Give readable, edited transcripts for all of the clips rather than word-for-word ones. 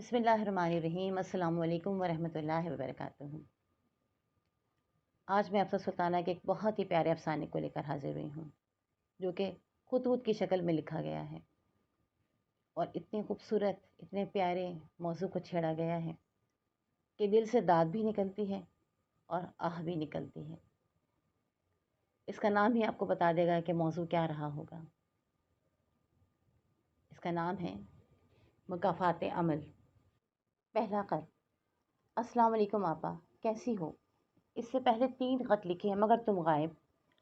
बिस्मिल्लाहिर्रहमानिर्रहीम। अस्सलाम वालेकुम वरहमतुल्लाहि वबरकातुहू। आज मैं अफसर सुल्ताना के एक बहुत ही प्यारे अफसाने को लेकर हाजिर हुई हूँ, जो कि खुतूत की शक्ल में लिखा गया है और इतने खूबसूरत, इतने प्यारे मौजू को छेड़ा गया है कि दिल से दाद भी निकलती है और आह भी निकलती है। इसका नाम ही आपको बता देगा कि मौजू क्या रहा होगा। इसका नाम है मुकाफ़ात अमल। पहला ख़त। अस्सलाम वालेकुम आपा, कैसी हो? इससे पहले 3 ख़त लिखे हैं मगर तुम गायब।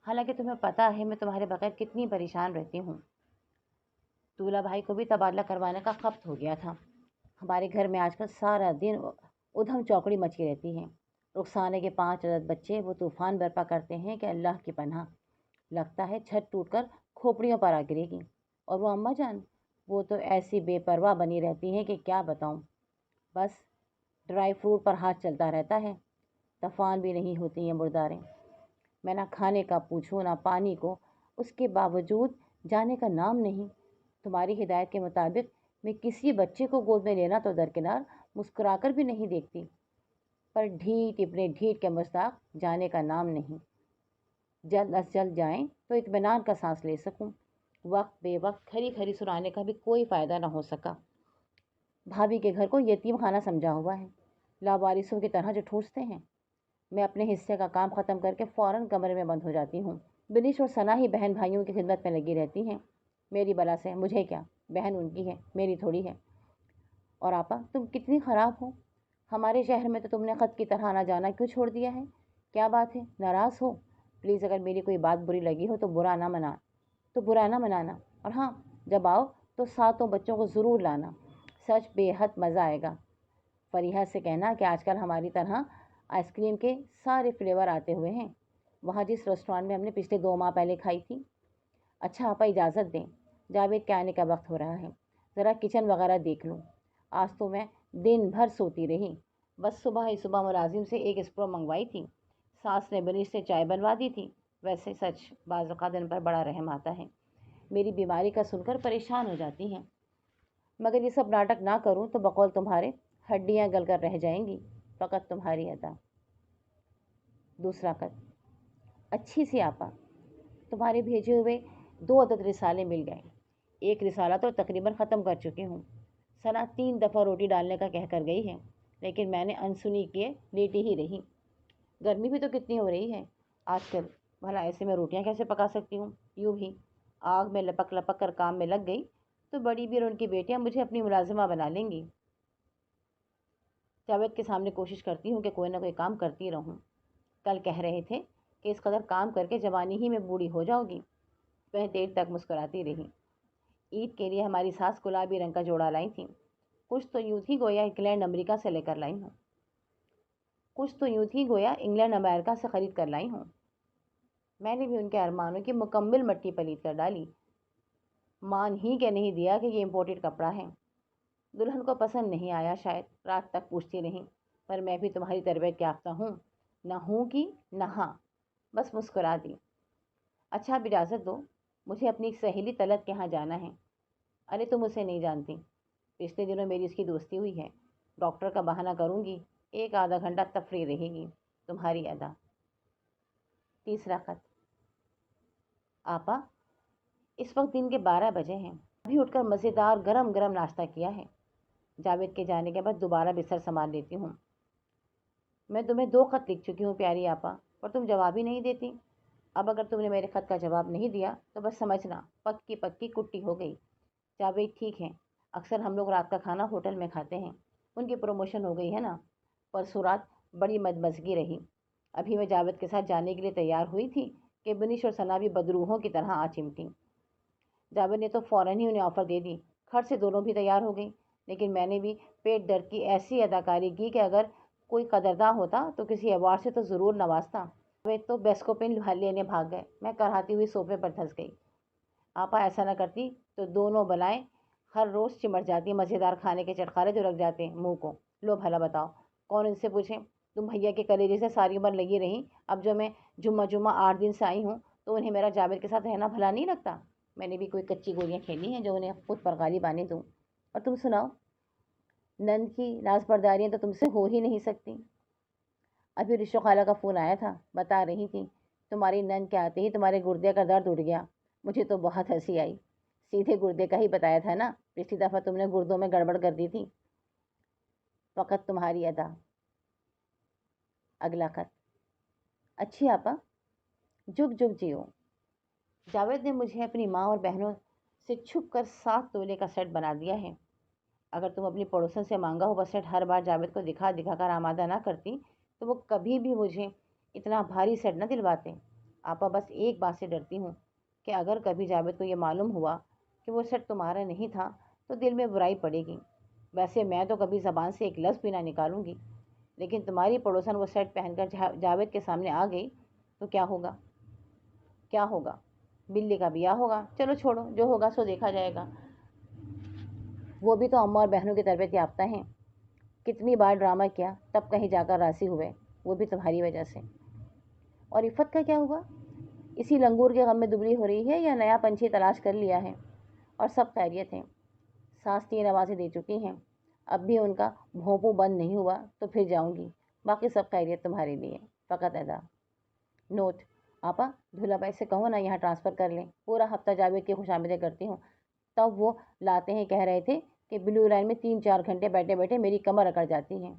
हालांकि तुम्हें पता है मैं तुम्हारे बगैर कितनी परेशान रहती हूँ। दूल्हा भाई को भी तबादला करवाने का वक्त हो गया था। हमारे घर में आजकल सारा दिन उधम चौकड़ी मची रहती है। रुखसाने के 5 अदद बच्चे वो तूफ़ान बर्पा करते हैं कि अल्लाह की पनाह। लगता है छत टूटकर खोपड़ियों पर आ गिरेगी। और वो अम्मा जान, वो तो ऐसी बेपरवाह बनी रहती हैं कि क्या बताऊँ। बस ड्राई फ्रूट पर हाथ चलता रहता है। तफान भी नहीं होती हैं मुर्दारें। मैं ना खाने का पूछूं ना पानी को, उसके बावजूद जाने का नाम नहीं। तुम्हारी हिदायत के मुताबिक मैं किसी बच्चे को गोद में लेना तो दरकिनार, मुस्कुराकर भी नहीं देखती। पर ढीठ इब्ने ढीठ के मुस्ताक जाने का नाम नहीं। जल्द अज जल्द जाएं तो इत्मीनान का सांस ले सकूं। वक्त बेवक्त खरी खरी सुनाने का भी कोई फ़ायदा ना हो सका। भाभी के घर को यतीम खाना समझा हुआ है, लावारिसों की तरह जो ठूसते हैं। मैं अपने हिस्से का काम ख़त्म करके फ़ौरन कमरे में बंद हो जाती हूँ। बिनिश और सना ही बहन भाइयों की खिदमत में लगी रहती हैं। मेरी बला से मुझे क्या, बहन उनकी है, मेरी थोड़ी है। और आपा, तुम कितनी ख़राब हो। हमारे शहर में तो तुमने ख़त की तरह आना जाना क्यों छोड़ दिया है? क्या बात है, नाराज़ हो? प्लीज़ अगर मेरी कोई बात बुरी लगी हो तो बुरा ना मनाना। और हाँ, जब आओ तो सातों बच्चों को ज़रूर लाना। सच बेहद मज़ा आएगा। फरीहा से कहना कि आजकल हमारी तरह आइसक्रीम के सारे फ्लेवर आते हुए हैं, वहाँ जिस रेस्टोरेंट में हमने पिछले 2 माह पहले खाई थी। अच्छा आपा, इजाज़त दें, जावेद के आने का वक्त हो रहा है। ज़रा किचन वगैरह देख लूँ। आज तो मैं दिन भर सोती रही। बस सुबह ही सुबह मुलाजिम से एक स्प्रो मंगवाई थी। सास ने बनिश से चाय बनवा दी थी। वैसे सच बाज़ औक़ात दिन पर बड़ा रहम आता है। मेरी बीमारी का सुनकर परेशान हो जाती हैं, मगर ये सब नाटक ना करूँ तो बकौल तुम्हारे हड्डियाँ गल कर रह जाएंगी। फ़कत तुम्हारी अदा। दूसरा ख़त। अच्छी सी आपा, तुम्हारे भेजे हुए 2 अदद रिसाले मिल गए। एक रिसाला तो तकरीबन ख़त्म कर चुकी हूँ। सना 3 दफ़ा रोटी डालने का कह कर गई है, लेकिन मैंने अनसुनी किए लेटी ही रही। गर्मी भी तो कितनी हो रही है आजकल, भला ऐसे में रोटियाँ कैसे पका सकती हूँ? यूँ ही आग में लपक लपक कर काम में लग गई तो बड़ी भी और उनकी बेटियाँ मुझे अपनी मुलाजिमा बना लेंगी। जावेद के सामने कोशिश करती हूँ कि कोई ना कोई काम करती रहूँ। कल कह रहे थे कि इस कदर काम करके जवानी ही में बूढ़ी हो जाओगी। वह देर तक मुस्कुराती रही। ईद के लिए हमारी सास गुलाबी रंग का जोड़ा लाई थी। कुछ तो यूँ थी गोया इंग्लैंड अमेरिका से लेकर लाई हूँ। कुछ तो यूँ थी गोया इंग्लैंड अमेरिका से ख़रीद कर लाई हूँ। मैंने भी उनके अरमानों की मुकम्मल मट्टी पलीत कर डाली। मान ही के नहीं दिया कि ये इम्पोर्टेड कपड़ा है। दुल्हन को पसंद नहीं आया शायद, रात तक पूछती रही। पर मैं भी तुम्हारी तरबियत याफ्ता हूँ, ना हूँ कि ना हाँ, बस मुस्कुरा दी। अच्छा अब इजाज़त दो, मुझे अपनी एक सहेली तलत के यहाँ जाना है। अरे तुम उसे नहीं जानती, पिछले दिनों मेरी उसकी दोस्ती हुई है। डॉक्टर का बहाना करूँगी, 1 आधा घंटा तफरी रहेगी। तुम्हारी अदा। तीसरा ख़त। आपा, इस वक्त दिन के 12 बजे हैं। अभी उठकर मज़ेदार गरम गरम नाश्ता किया है। जावेद के जाने के बाद दोबारा बिस्तर संभाल लेती हूँ। मैं तुम्हें 2 ख़त लिख चुकी हूँ प्यारी आपा, पर तुम जवाब ही नहीं देती। अब अगर तुमने मेरे ख़त का जवाब नहीं दिया तो बस समझना पक्की पक्की कुट्टी हो गई। जावेद ठीक है, अक्सर हम लोग रात का खाना होटल में खाते हैं। उनकी प्रमोशन हो गई है ना। परसों रात बड़ी मदमज़गी रही। अभी मैं जावेद के साथ जाने के लिए तैयार हुई थी कि बिनिश और सना भी बदरूहों की तरह आ चिमटी। जावेद ने तो फ़ौरन ही उन्हें ऑफ़र दे दी। खर्च से दोनों भी तैयार हो गई, लेकिन मैंने भी पेट दर्द की ऐसी अदाकारी की कि अगर कोई कदरदान होता तो किसी अवार्ड से तो ज़रूर नवाजता। वे तो बेस्कोपिन लेने भाग गए। मैं कराहती हुई सोफे पर धंस गई। आपा, ऐसा ना करती तो दोनों बलाएं हर रोज़ चिमट जाती। मज़ेदार खाने के चटखारे जो रख जाते हैं मुँह को। लो भला बताओ, कौन इनसे पूछे? तुम भैया के कलेजे से सारी उम्र लगी रही। अब जो मैं जुम्मा जुम्मा 8 दिन से आई हूँ तो उन्हें मेरा जावेद के साथ रहना भला नहीं लगता। मैंने भी कोई कच्ची गोलियाँ खेली हैं जो उन्हें खुद पर गालिब आने दूँ। और तुम सुनाओ, نند کی نازبرداریاں تو تم سے ہو ہی نہیں سکتی۔ ابھی رشو خالہ کا فون آیا تھا، بتا رہی تھی تمہاری نند کے آتے ہی تمہارے گردے کا درد اٹھ گیا۔ مجھے تو بہت ہنسی آئی۔ سیدھے گردے کا ہی بتایا تھا نا، پچھلی دفعہ تم نے گردوں میں گڑبڑ کر دی تھی۔ فقط تمہاری ادا۔ اگلا خط۔ اچھی آپا، جگ جگ جیو۔ جاوید نے مجھے اپنی ماں اور بہنوں سے چھپ کر 7 تولے کا سیٹ بنا دیا ہے۔ اگر تم اپنی پڑوسن سے مانگا ہوا سیٹ ہر بار جاوید کو دکھا دکھا کر آمادہ نہ کرتی تو وہ کبھی بھی مجھے اتنا بھاری سیٹ نہ دلواتے۔ آپا بس ایک بات سے ڈرتی ہوں کہ اگر کبھی جاوید کو یہ معلوم ہوا کہ وہ سیٹ تمہارا نہیں تھا تو دل میں برائی پڑے گی۔ ویسے میں تو کبھی زبان سے ایک لفظ بھی نہ نکالوں گی، لیکن تمہاری پڑوسن وہ سیٹ پہن کر جاوید کے سامنے آ گئی تو کیا ہوگا؟ کیا ہوگا؟ بلی کا بیاہ ہوگا۔ چلو چھوڑو، جو ہوگا سو دیکھا جائے گا۔ وہ بھی تو اماں اور بہنوں کی تربیت یافتہ ہیں۔ کتنی بار ڈرامہ کیا تب کہیں جا کر راضی ہوئے، وہ بھی تمہاری وجہ سے۔ اور عفت کا کیا ہوا؟ اسی لنگور کے غم میں دبلی ہو رہی ہے یا نیا پنچھی تلاش کر لیا ہے؟ اور سب خیریت ہیں؟ سانس 3 آوازیں دے چکی ہیں، اب بھی ان کا بھونپوں بند نہیں ہوا تو پھر جاؤں گی۔ باقی سب خیریت تمہارے لیے، فقط ادا۔ نوٹ: آپا، دھولا بھائی سے کہو نا یہاں ٹرانسفر کر لیں، پورا ہفتہ جاوید کی خوشامدیں کرتی ہوں۔ تب وہ لاتے ہیں کہہ رہے تھے کہ بلو لائن میں 3-4 گھنٹے بیٹھے بیٹھے میری کمر اکڑ جاتی ہے۔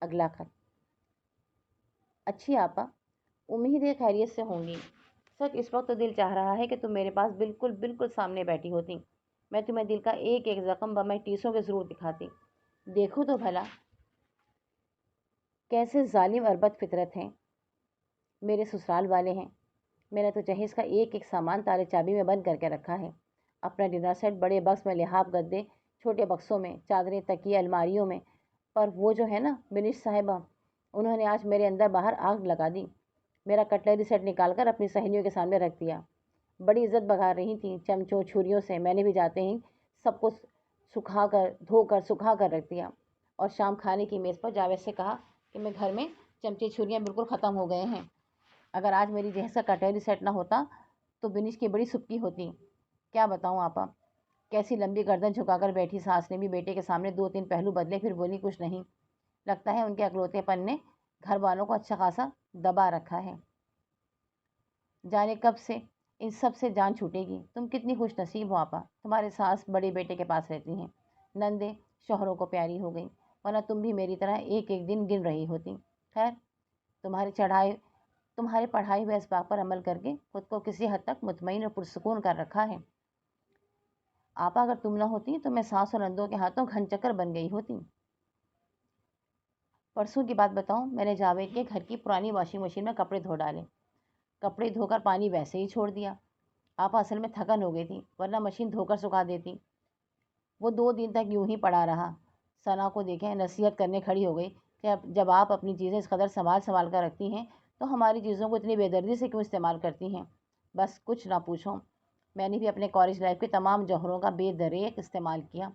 اگلا خط۔ اچھی آپا، امید ہے خیریت سے ہوں گی۔ سچ اس وقت تو دل چاہ رہا ہے کہ تم میرے پاس بالکل بالکل سامنے بیٹھی ہوتی، میں تمہیں دل کا ایک ایک زخم بمیں ٹیسوں کے ضرور دکھاتی۔ دیکھو تو بھلا کیسے ظالم اور بد فطرت ہیں میرے سسرال والے ہیں۔ میں نے تو جہیز کا ایک ایک سامان تالے چابی میں بند کر کے رکھا ہے۔ اپنا ڈنر سیٹ بڑے بکس میں، لحاف گدے چھوٹے بکسوں میں، چادریں تکیے الماریوں میں، پر وہ جو ہے نا بنش صاحبہ، انہوں نے آج میرے اندر باہر آگ لگا دی۔ میرا کٹلری سیٹ نکال کر اپنی سہیلیوں کے سامنے رکھ دیا۔ بڑی عزت بگا رہی تھیں چمچوں چھریوں سے، میں نے بھی جاتے ہی سب کو دھو کر سکھا کر رکھ دیا، اور شام کھانے کی میز پر جاوید سے کہا کہ میں گھر میں چمچے چھریاں بالکل ختم ہو گئے ہیں۔ اگر آج میری جہیز کا کٹلری سیٹ نہ ہوتا تو بنش کی بڑی سبکی ہوتی۔ کیا بتاؤں آپا، کیسی لمبی گردن جھکا کر بیٹھی۔ ساس نے بھی بیٹے کے سامنے 2-3 پہلو بدلے، پھر بولی کچھ نہیں۔ لگتا ہے ان کے اکلوتے پن نے گھر والوں کو اچھا خاصا دبا رکھا ہے۔ جانے کب سے ان سب سے جان چھوٹے گی۔ تم کتنی خوش نصیب ہو آپا، تمہارے ساس بڑے بیٹے کے پاس رہتی ہیں، نندیں شوہروں کو پیاری ہو گئیں، ورنہ تم بھی میری طرح ایک ایک دن گن رہی ہوتی۔ خیر، تمہارے پڑھائی ہوئے اسباب پر عمل کر کے خود کو کسی حد تک مطمئن اور پرسکون کر رکھا ہے۔ آپا اگر تم نہ ہوتی تو میں ساس اور نندوں کے ہاتھوں گھن چکر بن گئی ہوتی۔ پرسوں کی بات بتاؤں، میں نے جاوید کے گھر کی پرانی واشنگ مشین میں کپڑے دھو ڈالے، کپڑے دھو کر پانی ویسے ہی چھوڑ دیا۔ آپا اصل میں تھکن ہو گئی تھی، ورنہ مشین دھو کر سکھا دیتی۔ وہ 2 دن تک یوں ہی پڑا رہا۔ ثنا کو دیکھیں نصیحت کرنے کھڑی ہو گئی کہ جب آپ اپنی چیزیں اس قدر سنبھال کر رکھتی ہیں تو ہماری چیزوں کو اتنی بے دردی سے کیوں استعمال کرتی ہیں؟ بس کچھ نہ پوچھو، میں نے بھی اپنے کالج لائف کے تمام جوہروں کا بے دریغ استعمال کیا،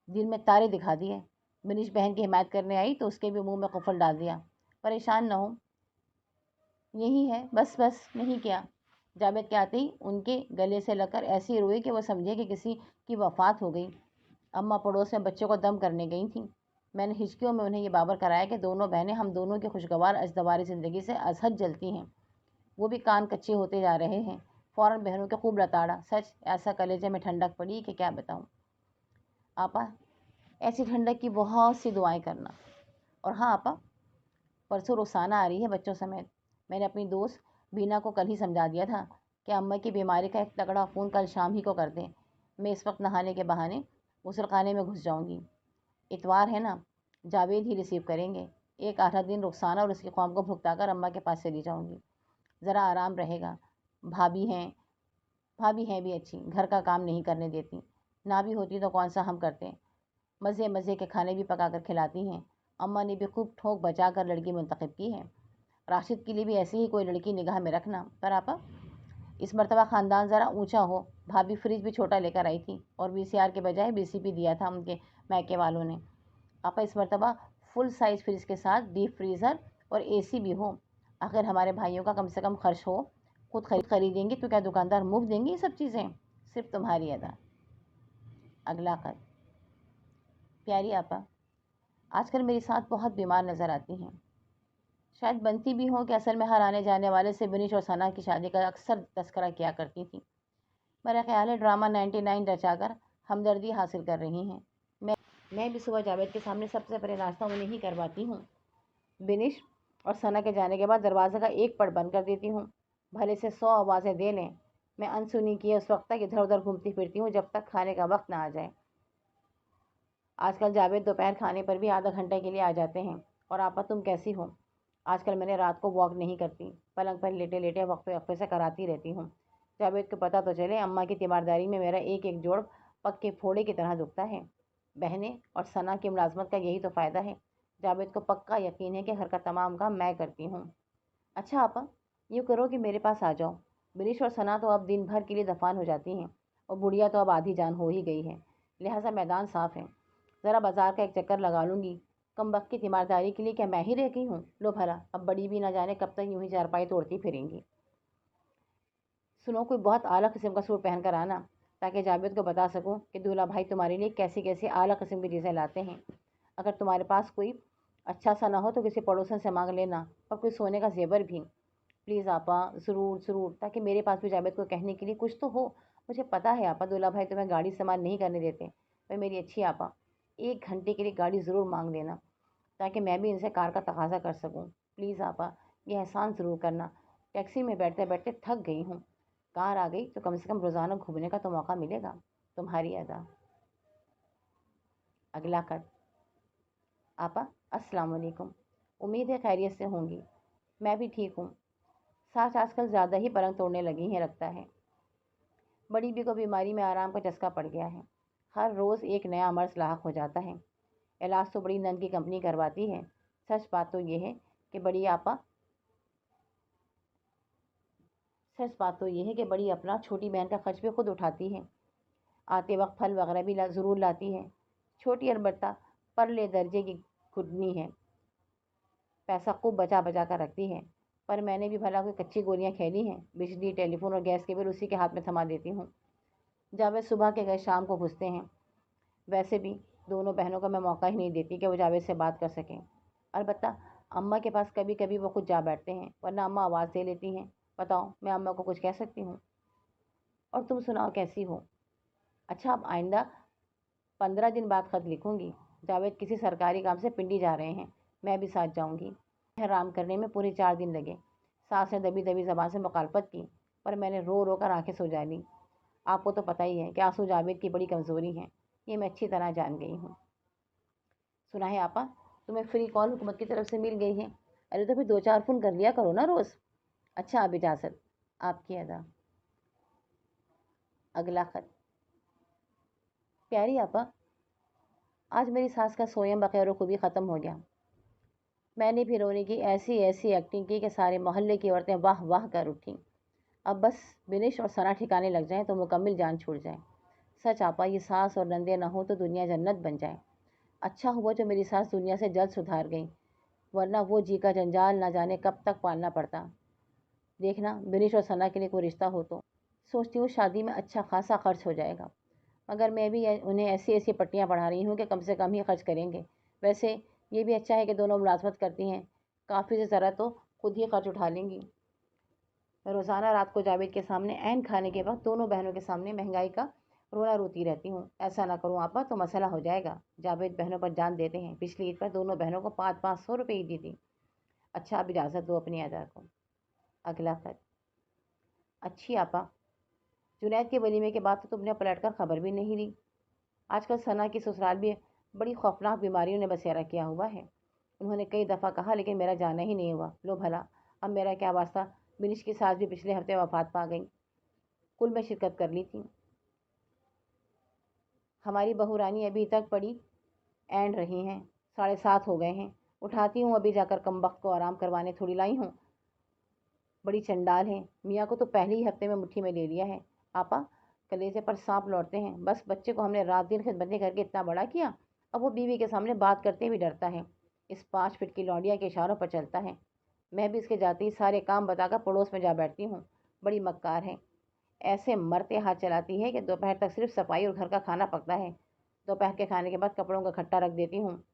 دن میں تارے دکھا دیے۔ بنش بہن کی حمایت کرنے آئی تو اس کے بھی منہ میں قفل ڈال دیا۔ پریشان نہ ہو، یہی ہے، بس نہیں کیا۔ جاوید کے آتے ہی ان کے گلے سے لگ کر ایسی روئی کہ وہ سمجھے کہ کسی کی وفات ہو گئی۔ اماں پڑوس میں بچوں کو دم کرنے گئی تھیں۔ میں نے ہچکیوں میں انہیں یہ باور کرایا کہ دونوں بہنیں ہم دونوں کی خوشگوار ازدواجی زندگی سے ازحد جلتی ہیں۔ وہ بھی کان کچے ہوتے جا رہے ہیں۔ فوراً بہنوں کے خوب لتاڑا، سچ ایسا کلیجے میں ٹھنڈک پڑی کہ کیا بتاؤں۔ آپا ایسی ٹھنڈک کی بہت سی دعائیں کرنا۔ اور ہاں آپا، پرسوں رخسانہ آ رہی ہے بچوں سمیت۔ میں نے اپنی دوست بینا کو کل ہی سمجھا دیا تھا کہ اماں کی بیماری کا ایک تگڑا فون کل شام ہی کو کر دیں۔ میں اس وقت نہانے کے بہانے غسل خانے میں گھس جاؤں گی۔ اتوار ہے نا، جاوید ہی ریسیو کریں گے۔ ایک آدھا دن رخسانہ اور اس کی قوم کو بھگتا کر اماں کے پاس چلی جاؤں گی، ذرا آرام رہے گا۔ بھابھی ہیں بھی اچھی، گھر کا کام نہیں کرنے دیتی، نہ بھی ہوتی تو کون سا ہم کرتے۔ مزے کے کھانے بھی پکا کر کھلاتی ہیں۔ اماں نے بھی خوب ٹھوک بچا کر لڑکی منتخب کی ہے۔ راشد کے لیے بھی ایسی ہی کوئی لڑکی نگاہ میں رکھنا۔ پر آپا اس مرتبہ خاندان ذرا اونچا ہو۔ بھابھی فریج بھی چھوٹا لے کر آئی تھی اور VCR کے بجائے BCP دیا تھا ان کے میکے والوں نے۔ آپا اس مرتبہ فل سائز فریج کے ساتھ ڈیپ فریزر اور AC بھی ہو۔ آخر ہمارے بھائیوں کا کم سے کم خرچ ہو۔ خود خریدیں گی تو کیا دکاندار مفت دیں گے یہ سب چیزیں؟ صرف تمہاری ادا۔ اگلا خط۔ प्यारी आपा, आजकल मेरी साथ बहुत बीमार नज़र आती हैं। शायद बनती भी हों कि असल में हर आने जाने वाले से बिनिश और सना की शादी का अक्सर तस्करा किया करती थी। मेरा ख्याल है ड्रामा 99 रचाकर हमदर्दी हासिल कर रही हैं। मैं भी सुबह जावेद के सामने सबसे पहले नाश्ता उन्हें ही करवाती हूँ। बिनिश और सना के जाने के बाद दरवाजे का एक पट बंद कर देती हूँ। भले से 100 आवाज़ें दे लें, मैं अनसुनी किए उस वक्त तक इधर उधर घूमती फिरती हूँ जब तक खाने का वक्त ना आ जाए। आजकल जावेद दोपहर खाने पर भी आधा घंटे के लिए आ जाते हैं। और आपा तुम कैसी हो? आजकल मैंने रात को वॉक नहीं करती, पलंग पर लेटे लेटे वक्फे वक्फे से कराती रहती हूँ। जावेद को पता तो चले, अम्मा की तीमारदारी में मेरा एक एक जोड़ पक्के फोड़े की तरह दुखता है। बहनें और सना की मुलाजमत का यही तो फ़ायदा है। जावेद को पक्का यकीन है कि घर का तमाम काम मैं करती हूँ। अच्छा आपा, यूँ करो कि मेरे पास आ जाओ। बिनिश और सना तो अब दिन भर के लिए दफान हो जाती हैं और बुढ़िया तो अब आधी जान हो ही गई है, लिहाजा मैदान साफ़ है। ज़रा बाजार का एक चक्कर लगा लूँगी। कमबख्त की तीमारदारी के लिए क्या मैं ही रह गई हूँ? लो भला, अब बड़ी भी ना जाने कब तक यूं ही चारपाई तोड़ती फिरेंगी। सुनो, कोई बहुत आला किस्म का सूट पहन कर आना, ताकि जावेद को बता सकूं कि दूल्हा भाई तुम्हारे लिए कैसी कैसी आला किस्म की चीज़ें लाते हैं। अगर तुम्हारे पास कोई अच्छा सा ना हो तो किसी पड़ोसन से मांग लेना, और कोई सोने का जेवर भी। प्लीज़ आपा, ज़रूर ज़रूर, ताकि मेरे पास भी जावेद को कहने के लिए कुछ तो हो। मुझे पता है आपा, दूल्हा भाई तुम्हें गाड़ी इस्तेमाल नहीं करने देते, पर मेरी अच्छी आपा, 1 घंटे के लिए गाड़ी ज़रूर मांग लेना, ताकि मैं भी इनसे कार का तकाजा कर सकूं। प्लीज़ आपा, ये एहसान ज़रूर करना। टैक्सी में बैठते बैठते थक गई हूँ। कार आ गई तो कम से कम रोज़ाना घूमने का तो मौका मिलेगा। तुम्हारी अदा। अगला खत। आपा, अस्सलाम वालेकुम। उम्मीद है खैरियत से होंगी। मैं भी ठीक हूँ। सास आजकल ज़्यादा ही पलंग तोड़ने लगी हैं लगता है। बड़ी बी को बीमारी में आराम का चस्का पड़ गया है। हर रोज़ एक नया मर्ज लाक हो जाता है। इलाज तो बड़ी नंद की कंपनी करवाती है। सच बात तो ये है कि बड़ी आपा सच बात तो ये है कि बड़ी अपना छोटी बहन का खर्च भी खुद उठाती है। आते वक्त फल वगैरह भी ज़रूर लाती है। छोटी अलबत्ता परले दर्जे की खुदनी है, पैसा खूब बचा बचा कर रखती है। पर मैंने भी भला कोई कच्ची गोलियां खेली हैं? बिजली, टेलीफोन और गैस के बिल उसी के हाथ में थमा देती हूँ। जावेद सुबह के गए शाम को घुसते हैं। वैसे भी दोनों बहनों को मैं मौका ही नहीं देती कि वो जावेद से बात कर सकें। अलबत्ता अम्मा के पास कभी कभी वो खुद जा बैठते हैं, वरना अम्मा आवाज़ दे लेती हैं। बताओ, मैं अम्मा को कुछ कह सकती हूँ? और तुम सुनाओ, कैसी हो? अच्छा, अब आइंदा 15 दिन बाद ख़त लिखूंगी। जावेद किसी सरकारी काम से पिंडी जा रहे हैं, मैं भी साथ जाऊंगी। आराम करने में पूरे 4 दिन लगे। सास ने दबी दबी ज़बान से मुखालफत की, पर मैंने रो रो कर आंखें सुजा ली। आपको तो पता ही है कि आंसू जावेद की बड़ी कमज़ोरी हैं, ये मैं अच्छी तरह जान गई हूँ। सुना है आपा, तुम्हें फ्री कॉल हुकूमत की तरफ से मिल गई है। अरे तो फिर 2-4 फ़ोन कर लिया करो ना रोज़। अच्छा, अब इजाज़त, आपकी अदा। अगला खत। प्यारी आपा, आज मेरी सास का सोयम बखैर खूबी ख़त्म हो गया। मैंने भी रोने की ऐसी ऐसी एक्टिंग की कि सारे मोहल्ले की औरतें वाह वाह कर उठीं। अब बस बिनिश और सना ठिकाने लग जाएं तो मुकम्मल जान छूट जाए। सच आपा, ये सास और नंदे ना हो तो दुनिया जन्नत बन जाए। अच्छा हुआ जो मेरी सास दुनिया से जल्द सुधार गई, वरना वो जी का जंजाल ना जाने कब तक पालना पड़ता। देखना, बिनिश और सना के लिए कोई रिश्ता हो तो सोचती हूँ शादी में अच्छा खासा खर्च हो जाएगा, मगर मैं भी उन्हें ऐसी ऐसी पट्टियाँ पढ़ा रही हूँ कि कम से कम ही खर्च करेंगे। वैसे ये भी अच्छा है कि दोनों मुलाजमत करती हैं, काफ़ी से ज़रा तो खुद ही खर्च उठा लेंगी। रोज़ाना रात को जावेद के सामने ऐन खाने के वक्त दोनों बहनों के सामने महंगाई का रोना रोती रहती हूँ। ऐसा ना करूँ आपा तो मसला हो जाएगा। जावेद बहनों पर जान देते हैं। पिछली ईद पर दोनों बहनों को 500 रुपये ही दी थी। अच्छा, अब इजाज़त दो अपनी अदा को। अगला खत। अच्छी आपा, जुनैद के वलीमे के बाद तो तुमने पलट कर खबर भी नहीं ली। आजकल सना की ससुराल भी बड़ी खौफनाक बीमारियों ने बसेरा किया हुआ है। उन्होंने कई दफ़ा कहा, लेकिन मेरा जाना ही नहीं हुआ। लो भला, अब मेरा क्या वास्ता? बिनिश की सास भी पिछले हफ्ते वफात पा गई। कुल में शिरकत कर ली थी। हमारी बहू रानी अभी तक पड़ी एंड रही हैं। 7:30 हो गए हैं। उठाती हूँ अभी जाकर, कमबख्त को आराम करवाने थोड़ी लाई हूँ। बड़ी चंडाल है, मियाँ को तो पहले ही हफ्ते में मुट्ठी में ले लिया है। आपा, कलेजे पर सांप लौटते हैं। बस बच्चे को हमने रात दिन खिदमतें करके इतना बड़ा किया, अब वो बीवी के सामने बात करते भी डरता है। इस 5 फीट की लौंडिया के इशारों पर चलता है। मैं भी इसके जाते ही सारे काम बताकर पड़ोस में जा बैठती हूँ। बड़ी मक्कार है, ऐसे मरते हाथ चलाती है कि दोपहर तक सिर्फ सफाई और घर का खाना पकता है। दोपहर के खाने के बाद कपड़ों का इकट्ठा रख देती हूँ,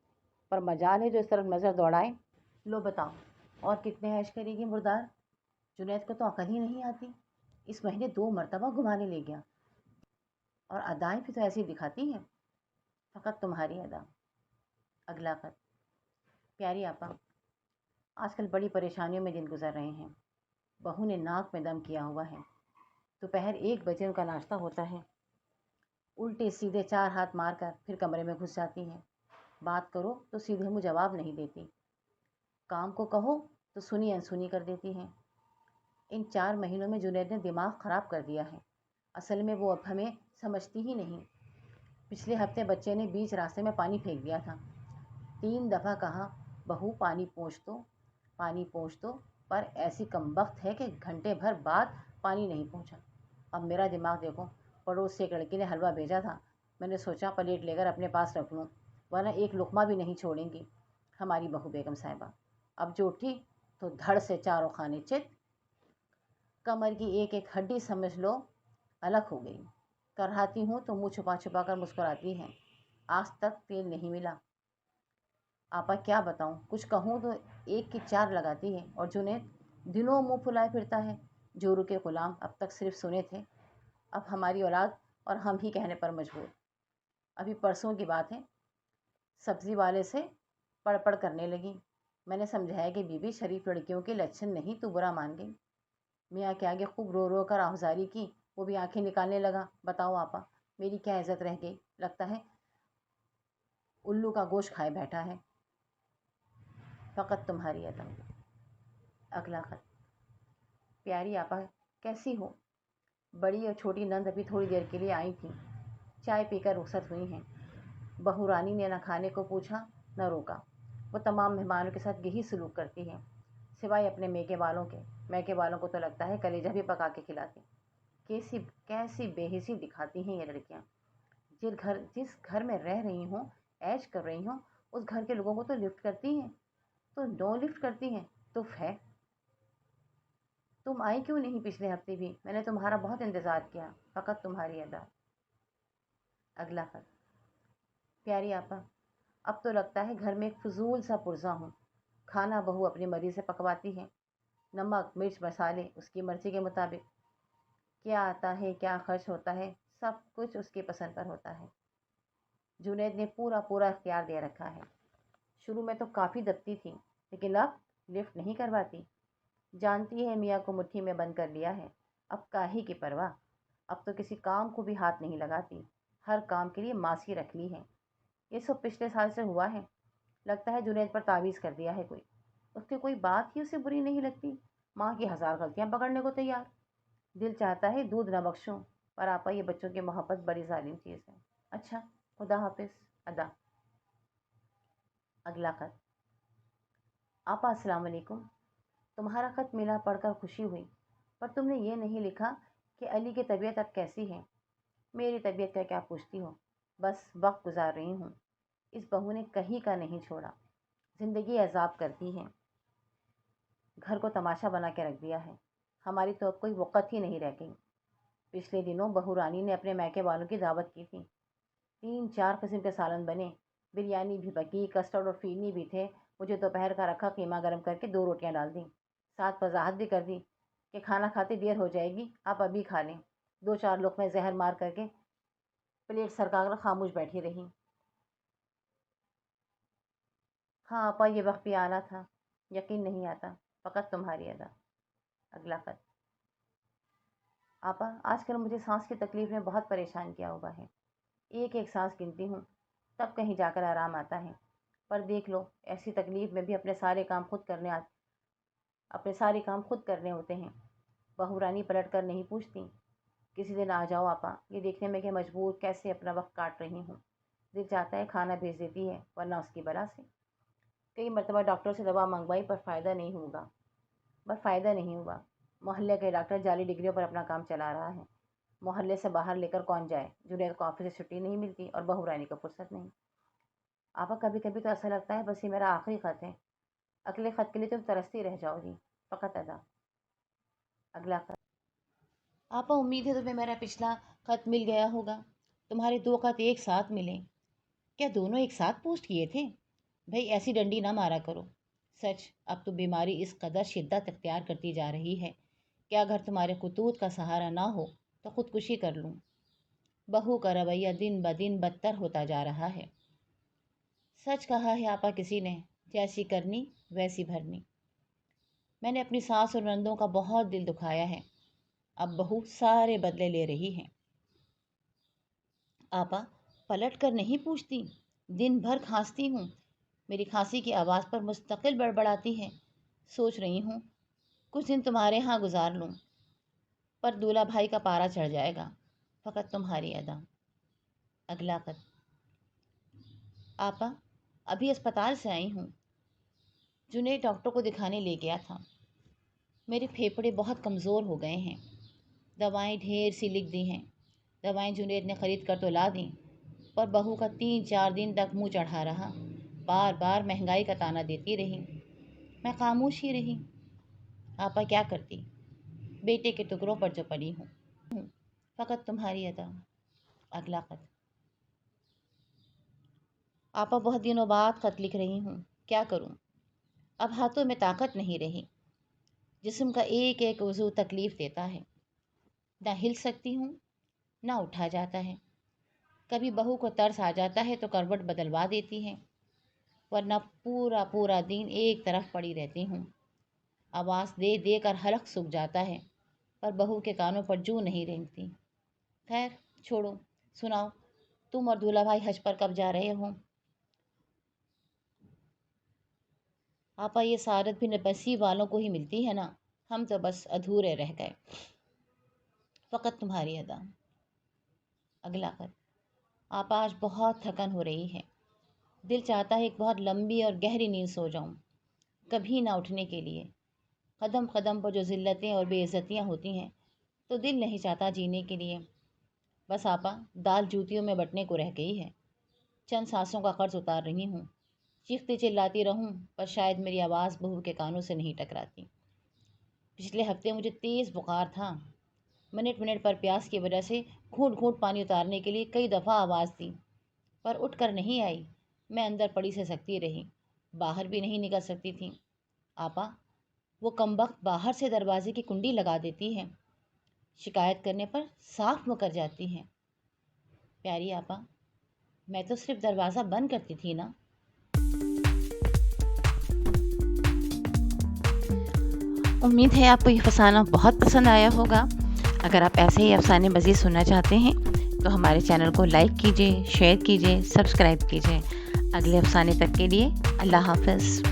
पर मजाल है जो इस तरफ नज़र दौड़ाए। लो बताओ, और कितने ऐश करेगी मुर्दार। जुनैद को तो अकल ही नहीं आती। इस महीने 2 मरतबा घुमाने ले गया, और अदाएँ भी तो ऐसी दिखाती हैं, फ़कत तुम्हारी अदा। अगला खत। प्यारी आपा, आजकल बड़ी परेशानियों में दिन गुजर रहे हैं। बहू ने नाक में दम किया हुआ है। दोपहर 1 बजे उनका नाश्ता होता है। उल्टे सीधे 4 हाथ मारकर फिर कमरे में घुस जाती हैं। बात करो तो सीधे मुँह जवाब नहीं देती, काम को कहो तो सुनी अनसुनी कर देती हैं। इन 4 महीनों में जुनैद ने दिमाग ख़राब कर दिया है। असल में वो अब हमें समझती ही नहीं। पिछले हफ्ते बच्चे ने बीच रास्ते में पानी फेंक दिया था। 3 दफ़ा कहा, बहू पानी पहुँच दो, पर ऐसी कमबख्त है कि घंटे भर बाद पानी नहीं पहुँचा। अब मेरा दिमाग देखो, पड़ोस से एक लड़की ने हलवा भेजा था। मैंने सोचा प्लेट लेकर अपने पास रख लूँ, वरना एक लुकमा भी नहीं छोड़ेंगी हमारी बहू बेगम साहिबा। अब जो उठी तो धड़ से चारों खाने चित। कमर की एक एक हड्डी समझ लो अलग हो गई। कराहती हूँ तो मुँह छुपा छुपा कर मुस्कुराती हैं। आज तक तेल नहीं मिला। आपा क्या बताऊँ, कुछ कहूँ तो एक की 4 लगाती है, और जुनैद दिनों मुँह फुलाए फिरता है। जोरू के गुलाम अब तक सिर्फ सुने थे, अब हमारी औलाद और हम ही कहने पर मजबूर। अभी परसों की बात है, सब्ज़ी वाले से पड़ करने लगी। मैंने समझाया कि बीबी, शरीफ लड़कियों के लक्षण नहीं, तो बुरा मान गई। मियाँ के आगे खूब रो रो कर आहुजारी की, वो भी आंखें निकालने लगा। बताओ आपा, मेरी क्या इज्जत रह गई। लगता है उल्लू का गोश्त खाए बैठा है, फ़कत तुम्हारी अदा। अगला खत। प्यारी आपा, कैसी हो। बड़ी और छोटी नंद अभी थोड़ी देर के लिए आई थी, चाय पीकर रुखसत हुई हैं। बहू रानी ने न खाने को पूछा न रोका। वो तमाम मेहमानों के साथ यही सलूक करती हैं, सिवाय अपने मैके वालों के। मैके वालों को तो लगता है कलेजा भी पका के खिलाती। कैसी कैसी बेहिसी दिखाती हैं ये लड़कियां। जिस घर में रह रही हों, ऐश कर रही हों, उस घर के लोगों को तो लिफ्ट करती हैं, तो नो लिफ्ट करती हैं। तो है, तुम आई क्यों नहीं पिछले हफ्ते भी। मैंने तुम्हारा बहुत इंतज़ार किया, फ़कत तुम्हारी अदा। अगला खत। प्यारी आपा, अब तो लगता है घर में एक फजूल सा पुर्जा हूँ। खाना बहू अपनी मर्ज़ी से पकवाती है, नमक मिर्च मसाले उसकी मर्ज़ी के मुताबिक। क्या आता है क्या खर्च होता है, सब कुछ उसकी पसंद पर होता है। जुनैद ने पूरा पूरा इख्तियार दे रखा है। शुरू में तो काफ़ी दबती थी, लेकिन अब लिफ्ट नहीं करवाती। जानती है मियाँ को मुट्ठी में बंद कर लिया है, अब काहे की परवाह। अब तो किसी काम को भी हाथ नहीं लगाती, हर काम के लिए मासी रख ली है। ये सब पिछले साल से हुआ है। लगता है जुनैद पर तावीज़ कर दिया है कोई। उसकी कोई बात ही उसे बुरी नहीं लगती। माँ की 1000 गलतियाँ पकड़ने को तैयार। दिल चाहता है दूध न बख्शूं, पर आपा ये बच्चों की मोहब्बत बड़ी जालिम चीज़ है। अच्छा, खुदा हाफिज़। अदा। अगला खत। आपा अस्सलाम वालेकुम। तुम्हारा ख़त मिला, पढ़कर खुशी हुई, पर तुमने ये नहीं लिखा कि अली की तबीयत अब कैसी है। मेरी तबीयत का क्या पूछती हो, बस वक्त गुजार रही हूँ। इस बहू ने कहीं का नहीं छोड़ा, ज़िंदगी अजाब करती है, घर को तमाशा बना के रख दिया है। हमारी तो अब कोई वक़्त ही नहीं रह गई। पिछले दिनों बहू रानी ने अपने मैके वालों की दावत की थी। 3-4 किस्म के सालन बने, बिरयानी भी पकी, कस्टर्ड और फीरनी भी थे। मुझे दोपहर का रखा कीमा गर्म करके 2 रोटियां डाल दी, साथ वजाहत भी कर दी कि खाना खाते देर हो जाएगी, आप अभी खा लें। 2-4 लुक़मे जहर मार करके प्लेट सरका कर खामोश बैठी रही। हाँ आपा, ये वक्त भी आना था, यकीन नहीं आता, फ़कत तुम्हारी अदा। अगला खत। आपा, आजकल मुझे सांस की तकलीफ़ ने बहुत परेशान किया हुआ है। एक एक सांस गिनती हूँ, तब कहीं जाकर आराम आता है। पर देख लो, ऐसी तकलीफ़ में भी अपने सारे काम खुद करने होते हैं। बहू रानी पलट कर नहीं पूछती, किसी दिन आ जाओ आपा, ये देखने में कि मजबूर कैसे अपना वक्त काट रही हूँ। दिल चाहता है खाना भेज देती है, वरना उसकी बला से। कई मरतबा डॉक्टर से दवा मंगवाई, पर फ़ायदा नहीं हुआ। मोहल्ले के डॉक्टर जाली डिग्रियों पर अपना काम चला रहा है। मोहल्ले से बाहर लेकर कौन जाए। जुनैद को ऑफिस से छुट्टी नहीं मिलती, और बहू रानी को फुर्सत नहीं। आपा, कभी कभी तो ऐसा लगता है बस ये मेरा आखिरी ख़त है, अगले ख़त के लिए तुम तरसती रह जाओगी, फ़कत अदा। अगला ख़त। आपा, उम्मीद है तुम्हें मेरा पिछला ख़त मिल गया होगा। तुम्हारे 2 ख़त एक साथ मिले। کیا دونوں ایک ساتھ پوسٹ کیے تھے؟ بھائی ایسی ڈنڈی نہ مارا کرو. سچ اب تو بیماری اس قدر شدت اختیار کرتی جا رہی ہے کہ اگر تمہارے خطوط کا سہارا نہ ہو تو خودکشی کر لوں. بہو کا رویہ دن بدن بدتر ہوتا جا رہا ہے. سچ کہا ہے آپا کسی نے، جیسی کرنی ویسی بھرنی. میں نے اپنی ساس اور نندوں کا بہت دل دکھایا ہے، اب بہو سارے بدلے لے رہی ہے. آپا پلٹ کر نہیں پوچھتی، دن بھر کھانستی ہوں، میری کھانسی کی آواز پر مستقل بڑبڑاتی ہے. سوچ رہی ہوں کچھ دن تمہارے ہاں گزار لوں، پر دولہا بھائی کا پارا چڑھ جائے گا. فقط تمہاری ادا. اگلا خط. آپا ابھی اسپتال سے آئی ہوں، جنید ڈاکٹر کو دکھانے لے گیا تھا. میرے پھیپھڑے بہت کمزور ہو گئے ہیں. دوائیں ڈھیر سی لکھ دی ہیں. دوائیں جنید نے خرید کر تو لا دیں، پر بہو کا 3-4 دن تک منہ چڑھا رہا. بار بار مہنگائی کا تانا دیتی رہی. میں خاموش ہی رہی. آپا کیا کرتی، بیٹے کے ٹکڑوں پر جو پڑی ہوں. فقط تمہاری ادا. اگلا خط. آپا بہت دنوں بعد خط لکھ رہی ہوں، کیا کروں، اب ہاتھوں میں طاقت نہیں رہی. جسم کا ایک ایک عضو تکلیف دیتا ہے، نہ ہل سکتی ہوں نہ اٹھا جاتا ہے. کبھی بہو کو ترس آ جاتا ہے تو کروٹ بدلوا دیتی ہے، ورنہ پورا پورا دن ایک طرف پڑی رہتی ہوں. آواز دے دے کر حلق سوکھ جاتا ہے، پر بہو کے کانوں پر جوں نہیں رینگتی. خیر چھوڑو، سناؤ تم اور دولہا بھائی حج پر کب جا رہے ہو؟ آپا یہ سعادت بھی نصیب والوں کو ہی ملتی ہے نا، ہم تو بس ادھورے رہ گئے. فقط تمہاری ادا. اگلا خط. آپا آج بہت تھکن ہو رہی ہے، دل چاہتا ہے ایک بہت لمبی اور گہری نیند سو جاؤں، کبھی نہ اٹھنے کے لیے. قدم قدم پر جو ذلتیں اور بے عزتیاں ہوتی ہیں تو دل نہیں چاہتا جینے کے لیے. بس آپا دال جوتیوں میں بٹنے کو رہ گئی ہے. چند سانسوں کا قرض اتار رہی ہوں. چیختی چلاتی رہوں پر شاید میری آواز بہو کے کانوں سے نہیں ٹکراتی. پچھلے ہفتے مجھے تیز بخار تھا. منٹ منٹ پر پیاس کی وجہ سے گھونٹ گھونٹ پانی اتارنے کے لیے کئی دفعہ آواز دی، پر اٹھ کر نہیں آئی. میں اندر پڑی سے سکتی رہی، باہر بھی نہیں نکل سکتی تھی. آپا وہ کمبخت باہر سے دروازے کی کنڈی لگا دیتی ہے، شکایت کرنے پر صاف مکر جاتی ہے. پیاری آپا میں تو صرف دروازہ بند کرتی تھی نا. امید ہے آپ کو یہ افسانہ بہت پسند آیا ہوگا. اگر آپ ایسے ہی افسانے مزید سننا چاہتے ہیں تو ہمارے چینل کو لائک کیجیے، شیئر کیجیے، سبسکرائب کیجیے. اگلے افسانے تک کے لیے اللہ حافظ.